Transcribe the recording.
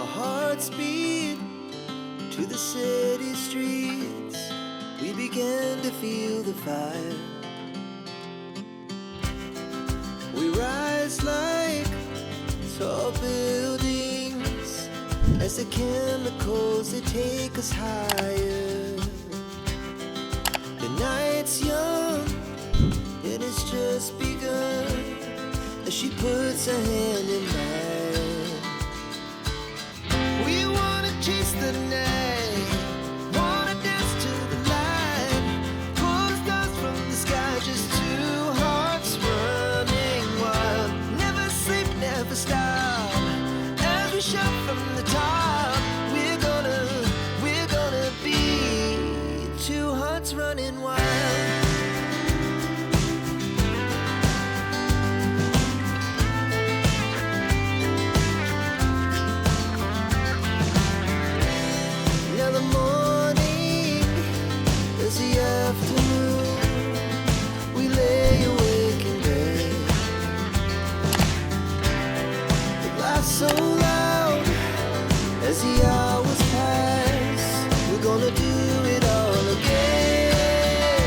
Our hearts beat to the city streets. We began to feel the fire. We rise like tall buildings as the chemicals, they take us higher. The night's young and it's just begun as she puts her hand in mine. We wanna chase the night, wanna dance to the light, pull the stars from the sky, just two hearts running wild. Never sleep, never stop, as we shout from the top. We're gonna be two hearts running wild. Now the morning is the afternoon. We lay awake in bed. The laughs so loud as the